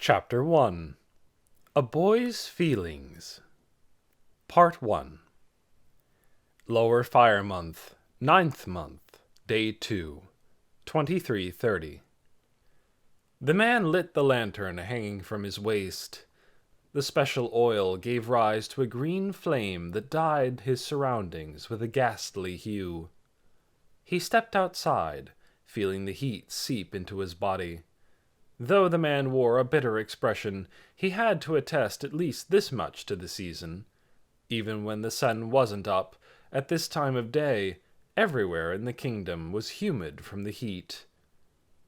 Chapter 1. A Boy's Feelings. Part 1. Lower Fire Month, 9th month, Day 2, 23:30. The man lit the lantern hanging from his waist. The special oil gave rise to a green flame that dyed his surroundings with a ghastly hue. He stepped outside, feeling the heat seep into his body. Though the man wore a bitter expression, he had to attest at least this much to the season. Even when the sun wasn't up, at this time of day, everywhere in the kingdom was humid from the heat.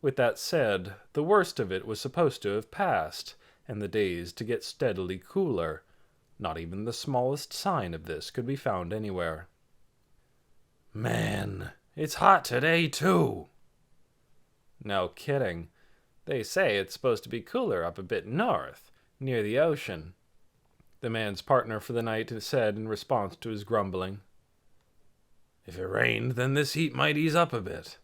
With that said, the worst of it was supposed to have passed, and the days to get steadily cooler. Not even the smallest sign of this could be found anywhere. Man, it's hot today, too. No kidding. They say it's supposed to be cooler up a bit north, near the ocean, the man's partner for the night said in response to his grumbling. If it rained, then this heat might ease up a bit.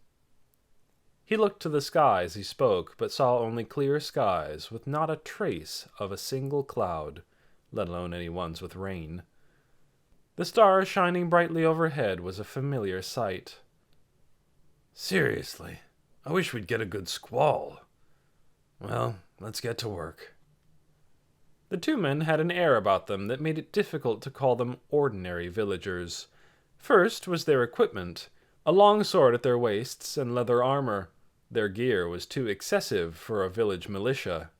He looked to the sky as he spoke, but saw only clear skies with not a trace of a single cloud, let alone any ones with rain. The stars shining brightly overhead was a familiar sight. Seriously, I wish we'd get a good squall. Well, let's get to work. The two men had an air about them that made it difficult to call them ordinary villagers. First was their equipment, a long sword at their waists and leather armor. Their gear was too excessive for a village militia.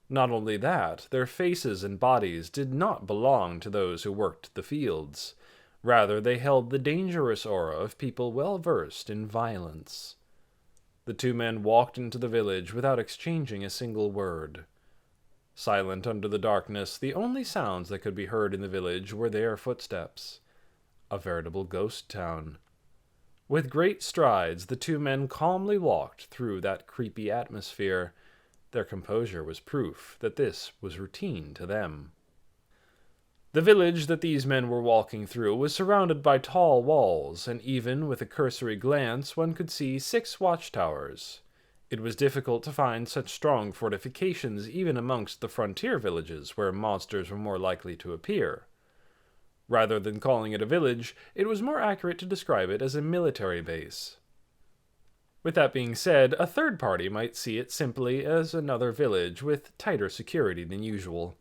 Not only that, their faces and bodies did not belong to those who worked the fields. Rather, they held the dangerous aura of people well versed in violence. The two men walked into the village without exchanging a single word. Silent under the darkness, the only sounds that could be heard in the village were their footsteps. A veritable ghost town. With great strides, the two men calmly walked through that creepy atmosphere. Their composure was proof that this was routine to them. The village that these men were walking through was surrounded by tall walls, and even with a cursory glance one could see 6 watchtowers. It was difficult to find such strong fortifications even amongst the frontier villages where monsters were more likely to appear. Rather than calling it a village, it was more accurate to describe it as a military base. With that being said, a third party might see it simply as another village with tighter security than usual.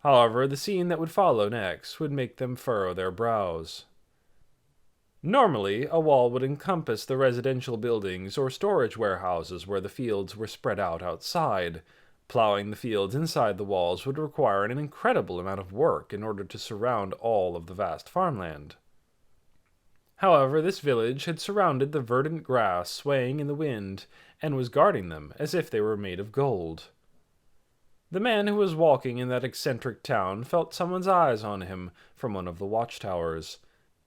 However, the scene that would follow next would make them furrow their brows. Normally, a wall would encompass the residential buildings or storage warehouses where the fields were spread out outside. Plowing the fields inside the walls would require an incredible amount of work in order to surround all of the vast farmland. However, this village had surrounded the verdant grass swaying in the wind and was guarding them as if they were made of gold. The man who was walking in that eccentric town felt someone's eyes on him from one of the watchtowers.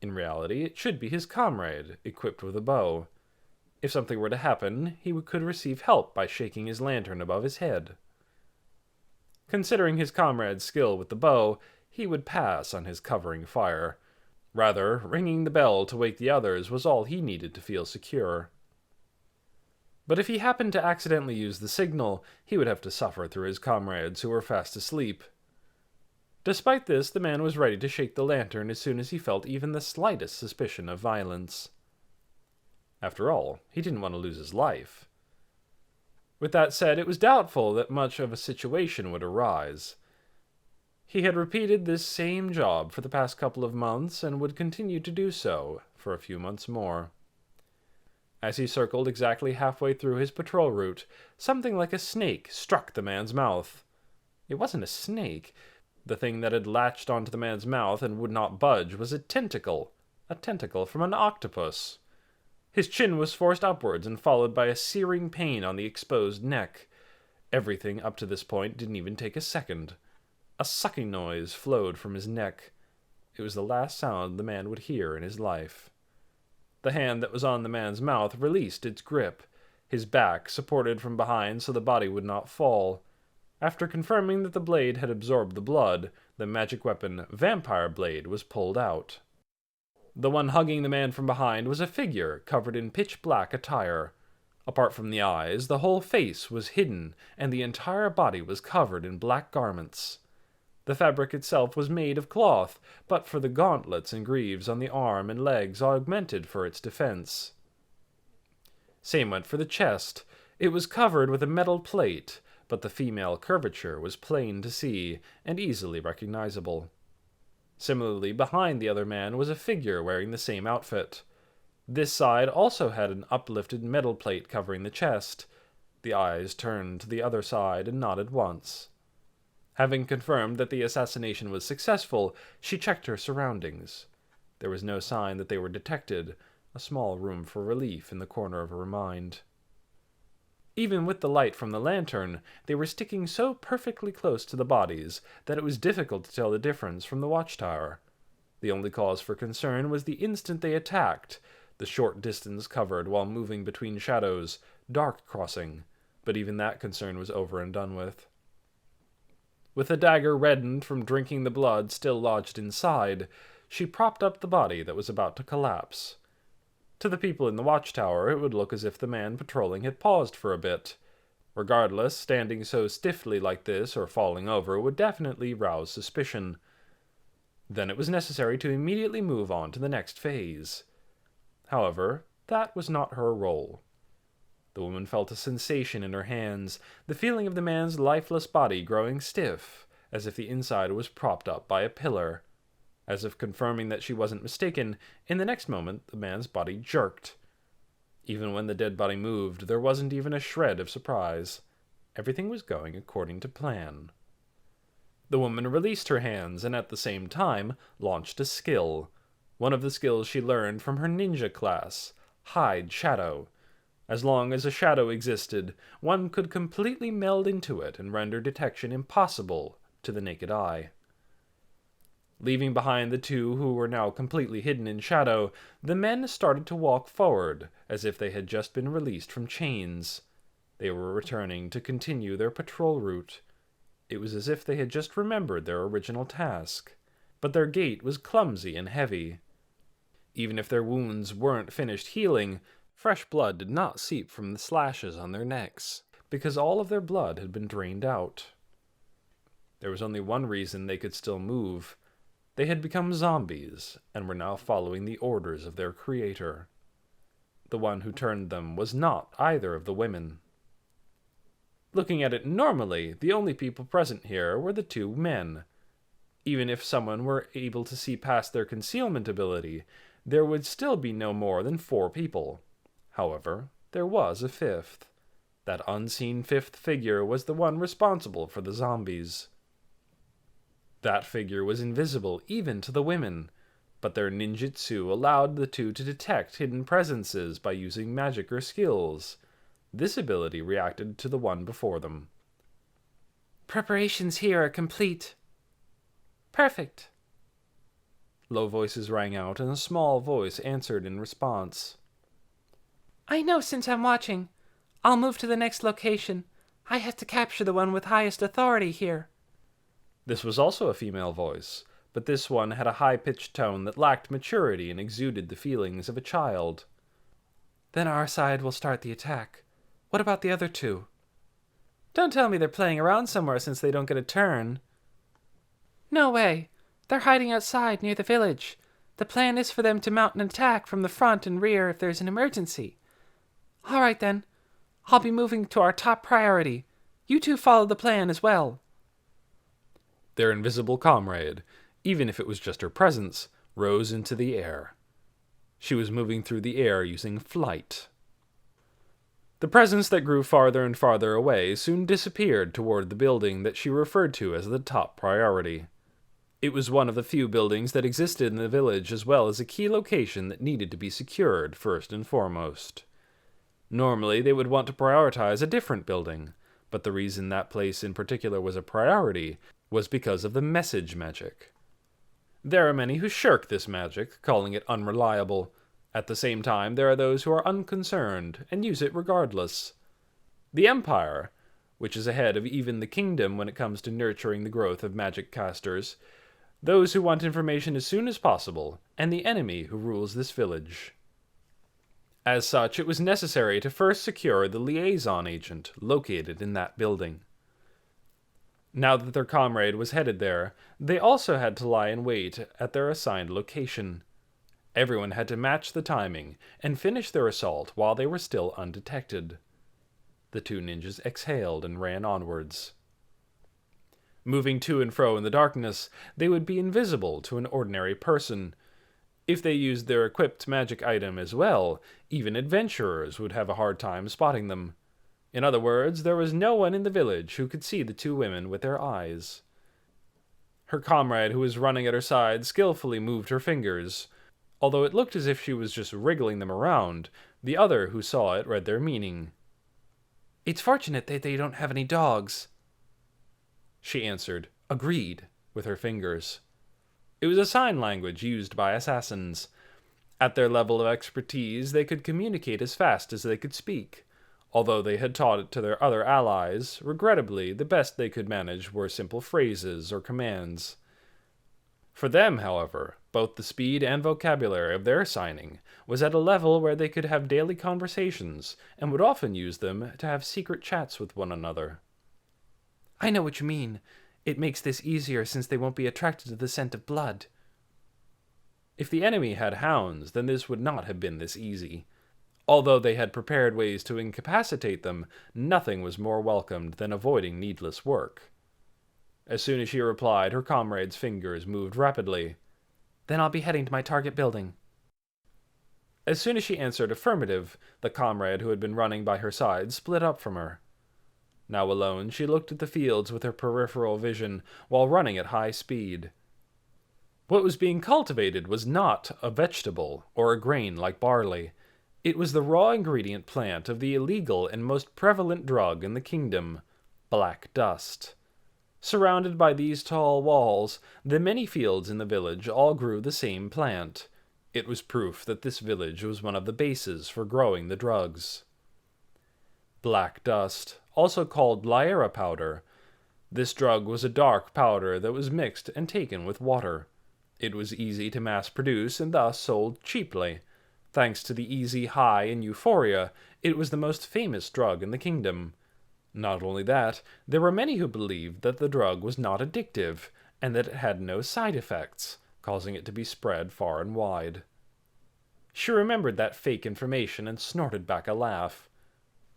In reality, it should be his comrade, equipped with a bow. If something were to happen, he could receive help by shaking his lantern above his head. Considering his comrade's skill with the bow, he would pass on his covering fire. Rather, ringing the bell to wake the others was all he needed to feel secure. But if he happened to accidentally use the signal, he would have to suffer through his comrades who were fast asleep. Despite this, the man was ready to shake the lantern as soon as he felt even the slightest suspicion of violence. After all, he didn't want to lose his life. With that said, it was doubtful that much of a situation would arise. He had repeated this same job for the past couple of months and would continue to do so for a few months more. As he circled exactly halfway through his patrol route, something like a snake struck the man's mouth. It wasn't a snake. The thing that had latched onto the man's mouth and would not budge was a tentacle from an octopus. His chin was forced upwards and followed by a searing pain on the exposed neck. Everything up to this point didn't even take a second. A sucking noise flowed from his neck. It was the last sound the man would hear in his life. The hand that was on the man's mouth released its grip, his back supported from behind so the body would not fall. After confirming that the blade had absorbed the blood, the magic weapon, Vampire Blade, was pulled out. The one hugging the man from behind was a figure covered in pitch-black attire. Apart from the eyes, the whole face was hidden, and the entire body was covered in black garments. The fabric itself was made of cloth, but for the gauntlets and greaves on the arm and legs augmented for its defense. Same went for the chest. It was covered with a metal plate, but the female curvature was plain to see and easily recognizable. Similarly, behind the other man was a figure wearing the same outfit. This side also had an uplifted metal plate covering the chest. The eyes turned to the other side and nodded once. Having confirmed that the assassination was successful, she checked her surroundings. There was no sign that they were detected, a small room for relief in the corner of her mind. Even with the light from the lantern, they were sticking so perfectly close to the bodies that it was difficult to tell the difference from the watchtower. The only cause for concern was the instant they attacked, the short distance covered while moving between shadows, dark crossing, but even that concern was over and done with. With the dagger reddened from drinking the blood still lodged inside, she propped up the body that was about to collapse. To the people in the watchtower, it would look as if the man patrolling had paused for a bit. Regardless, standing so stiffly like this or falling over would definitely rouse suspicion. Then it was necessary to immediately move on to the next phase. However, that was not her role. The woman felt a sensation in her hands, the feeling of the man's lifeless body growing stiff, as if the inside was propped up by a pillar. As if confirming that she wasn't mistaken, in the next moment the man's body jerked. Even when the dead body moved, there wasn't even a shred of surprise. Everything was going according to plan. The woman released her hands and at the same time launched a skill. One of the skills she learned from her ninja class, Hide Shadow. As long as a shadow existed, one could completely meld into it and render detection impossible to the naked eye. Leaving behind the two who were now completely hidden in shadow, the men started to walk forward, as if they had just been released from chains. They were returning to continue their patrol route. It was as if they had just remembered their original task. But their gait was clumsy and heavy. Even if their wounds weren't finished healing, fresh blood did not seep from the slashes on their necks, because all of their blood had been drained out. There was only one reason they could still move. They had become zombies, and were now following the orders of their creator. The one who turned them was not either of the women. Looking at it normally, the only people present here were the two men. Even if someone were able to see past their concealment ability, there would still be no more than 4 people. However, there was a fifth. That unseen fifth figure was the one responsible for the zombies. That figure was invisible even to the women, but their ninjutsu allowed the two to detect hidden presences by using magic or skills. This ability reacted to the one before them. Preparations here are complete. Perfect. Low voices rang out, and a small voice answered in response. I know since I'm watching. I'll move to the next location. I have to capture the one with highest authority here. This was also a female voice, but this one had a high-pitched tone that lacked maturity and exuded the feelings of a child. Then our side will start the attack. What about the other two? Don't tell me they're playing around somewhere since they don't get a turn. No way. They're hiding outside near the village. The plan is for them to mount an attack from the front and rear if there's an emergency. All right then. I'll be moving to our top priority. You two follow the plan as well. Their invisible comrade, even if it was just her presence, rose into the air. She was moving through the air using flight. The presence that grew farther and farther away soon disappeared toward the building that she referred to as the top priority. It was one of the few buildings that existed in the village, as well as a key location that needed to be secured first and foremost. Normally, they would want to prioritize a different building, but the reason that place in particular was a priority was because of the message magic. There are many who shirk this magic, calling it unreliable. At the same time, there are those who are unconcerned and use it regardless. The Empire, which is ahead of even the Kingdom when it comes to nurturing the growth of magic casters, those who want information as soon as possible, and the enemy who rules this village. As such, it was necessary to first secure the liaison agent located in that building. Now that their comrade was headed there, they also had to lie in wait at their assigned location. Everyone had to match the timing and finish their assault while they were still undetected. The two ninjas exhaled and ran onwards. Moving to and fro in the darkness, they would be invisible to an ordinary person. If they used their equipped magic item as well, even adventurers would have a hard time spotting them. In other words, there was no one in the village who could see the two women with their eyes. Her comrade, who was running at her side, skillfully moved her fingers. Although it looked as if she was just wriggling them around, the other who saw it read their meaning. "It's fortunate that they don't have any dogs," she answered, agreed, with her fingers. It was a sign language used by assassins. At their level of expertise, they could communicate as fast as they could speak. Although they had taught it to their other allies, regrettably, the best they could manage were simple phrases or commands. For them, however, both the speed and vocabulary of their signing was at a level where they could have daily conversations, and would often use them to have secret chats with one another. "I know what you mean. It makes this easier since they won't be attracted to the scent of blood." If the enemy had hounds, then this would not have been this easy. Although they had prepared ways to incapacitate them, nothing was more welcomed than avoiding needless work. As soon as she replied, her comrade's fingers moved rapidly. "Then I'll be heading to my target building." As soon as she answered affirmative, the comrade who had been running by her side split up from her. Now alone, she looked at the fields with her peripheral vision while running at high speed. What was being cultivated was not a vegetable or a grain like barley. It was the raw ingredient plant of the illegal and most prevalent drug in the kingdom, black dust. Surrounded by these tall walls, the many fields in the village all grew the same plant. It was proof that this village was one of the bases for growing the drugs. Black dust, also called lyra powder. This drug was a dark powder that was mixed and taken with water. It was easy to mass produce and thus sold cheaply. Thanks to the easy high in euphoria, it was the most famous drug in the kingdom. Not only that, there were many who believed that the drug was not addictive, and that it had no side effects, causing it to be spread far and wide. She remembered that fake information and snorted back a laugh.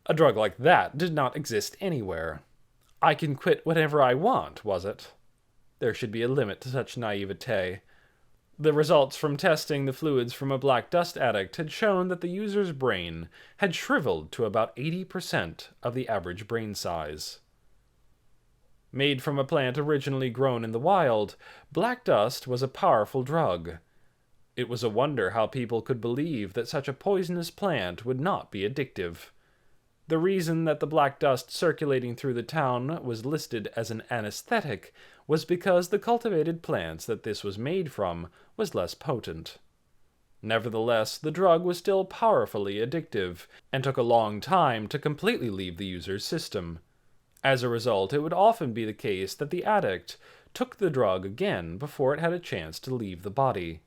A drug like that did not exist anywhere. I can quit whenever I want, was it? There should be a limit to such naivete. The results from testing the fluids from a black dust addict had shown that the user's brain had shriveled to about 80% of the average brain size. Made from a plant originally grown in the wild, black dust was a powerful drug. It was a wonder how people could believe that such a poisonous plant would not be addictive. The reason that the black dust circulating through the town was listed as an anesthetic was because the cultivated plants that this was made from was less potent. Nevertheless, the drug was still powerfully addictive, and took a long time to completely leave the user's system. As a result, it would often be the case that the addict took the drug again before it had a chance to leave the body.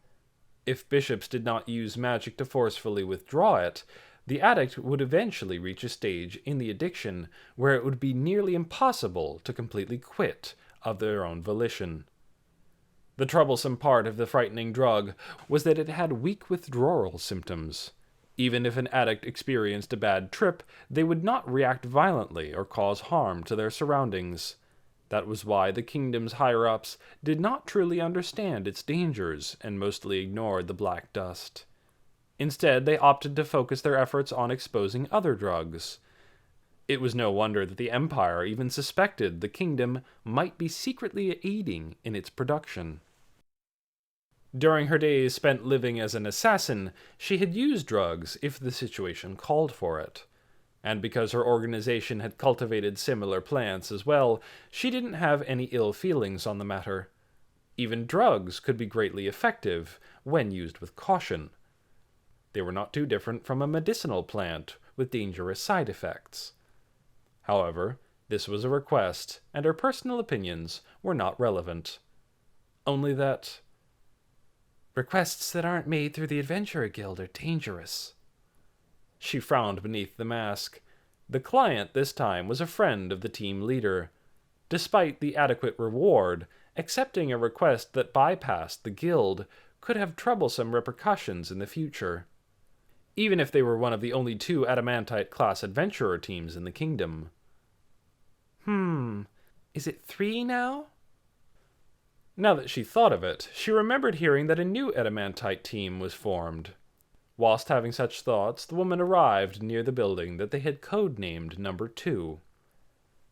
If bishops did not use magic to forcefully withdraw it, the addict would eventually reach a stage in the addiction where it would be nearly impossible to completely quit of their own volition. The troublesome part of the frightening drug was that it had weak withdrawal symptoms. Even if an addict experienced a bad trip, they would not react violently or cause harm to their surroundings. That was why the kingdom's higher-ups did not truly understand its dangers and mostly ignored the black dust. Instead, they opted to focus their efforts on exposing other drugs. It was no wonder that the Empire even suspected the kingdom might be secretly aiding in its production. During her days spent living as an assassin, she had used drugs if the situation called for it. And because her organization had cultivated similar plants as well, she didn't have any ill feelings on the matter. Even drugs could be greatly effective when used with caution. They were not too different from a medicinal plant with dangerous side effects. However, this was a request, and her personal opinions were not relevant. Only that requests that aren't made through the Adventurer Guild are dangerous. She frowned beneath the mask. The client this time was a friend of the team leader. Despite the adequate reward, accepting a request that bypassed the guild could have troublesome repercussions in the future, even if they were one of the only 2 Adamantite-class adventurer teams in the kingdom. Is it 3 now? Now that she thought of it, she remembered hearing that a new Adamantite team was formed. Whilst having such thoughts, the woman arrived near the building that they had codenamed Number 2.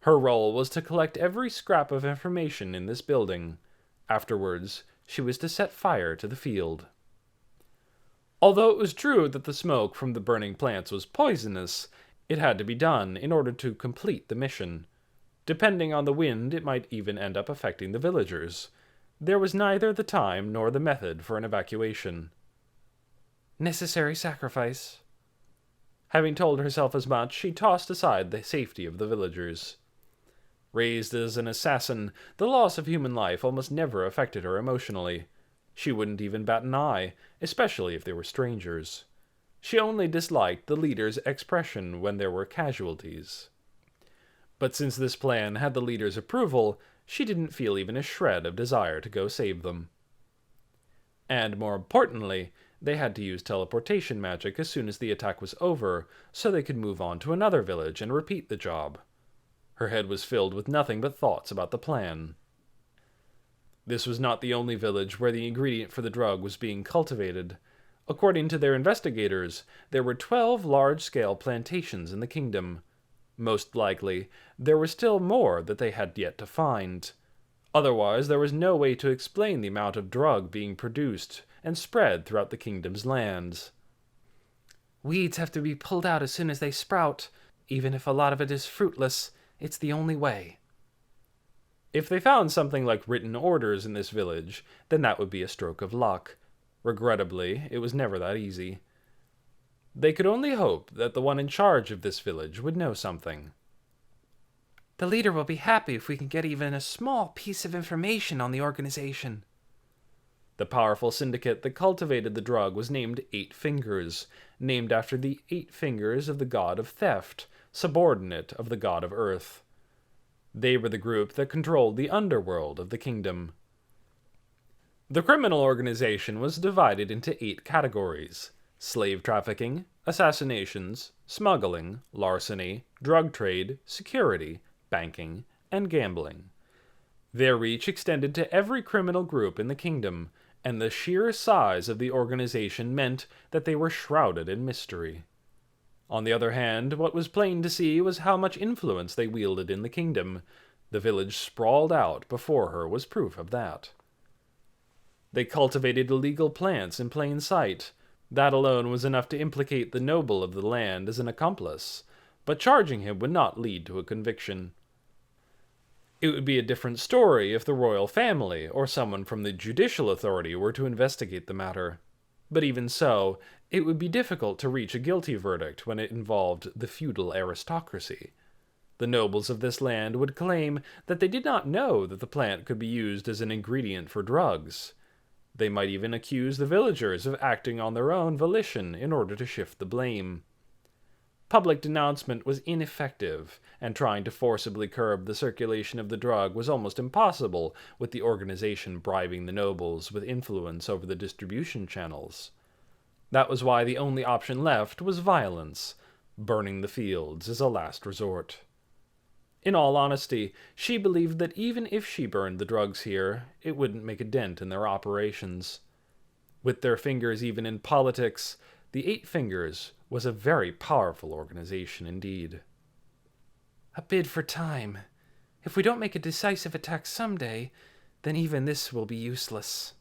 Her role was to collect every scrap of information in this building. Afterwards, she was to set fire to the field. Although it was true that the smoke from the burning plants was poisonous, it had to be done in order to complete the mission. Depending on the wind, it might even end up affecting the villagers. There was neither the time nor the method for an evacuation. Necessary sacrifice. Having told herself as much, she tossed aside the safety of the villagers. Raised as an assassin, the loss of human life almost never affected her emotionally. She wouldn't even bat an eye, especially if they were strangers. She only disliked the leader's expression when there were casualties. But since this plan had the leader's approval, she didn't feel even a shred of desire to go save them. And more importantly, they had to use teleportation magic as soon as the attack was over, so they could move on to another village and repeat the job. Her head was filled with nothing but thoughts about the plan. This was not the only village where the ingredient for the drug was being cultivated. According to their investigators, there were 12 large-scale plantations in the kingdom. Most likely, there were still more that they had yet to find. Otherwise, there was no way to explain the amount of drug being produced and spread throughout the kingdom's lands. Weeds have to be pulled out as soon as they sprout. Even if a lot of it is fruitless, it's the only way. If they found something like written orders in this village, then that would be a stroke of luck. Regrettably, it was never that easy. They could only hope that the one in charge of this village would know something. The leader will be happy if we can get even a small piece of information on the organization. The powerful syndicate that cultivated the drug was named 8 Fingers, named after the 8 fingers of the god of theft, subordinate of the god of earth. They were the group that controlled the underworld of the kingdom. The criminal organization was divided into 8 categories: slave trafficking, assassinations, smuggling, larceny, drug trade, security, banking, and gambling. Their reach extended to every criminal group in the kingdom, and the sheer size of the organization meant that they were shrouded in mystery. On the other hand, what was plain to see was how much influence they wielded in the kingdom. The village sprawled out before her was proof of that. They cultivated illegal plants in plain sight. That alone was enough to implicate the noble of the land as an accomplice, but charging him would not lead to a conviction. It would be a different story if the royal family or someone from the judicial authority were to investigate the matter. But even so, it would be difficult to reach a guilty verdict when it involved the feudal aristocracy. The nobles of this land would claim that they did not know that the plant could be used as an ingredient for drugs. They might even accuse the villagers of acting on their own volition in order to shift the blame. Public denouncement was ineffective, and trying to forcibly curb the circulation of the drug was almost impossible with the organization bribing the nobles with influence over the distribution channels. That was why the only option left was violence, burning the fields as a last resort. In all honesty, she believed that even if she burned the drugs here, it wouldn't make a dent in their operations. With their fingers even in politics, the 8 Fingers was a very powerful organization indeed. A bid for time. If we don't make a decisive attack someday, then even this will be useless.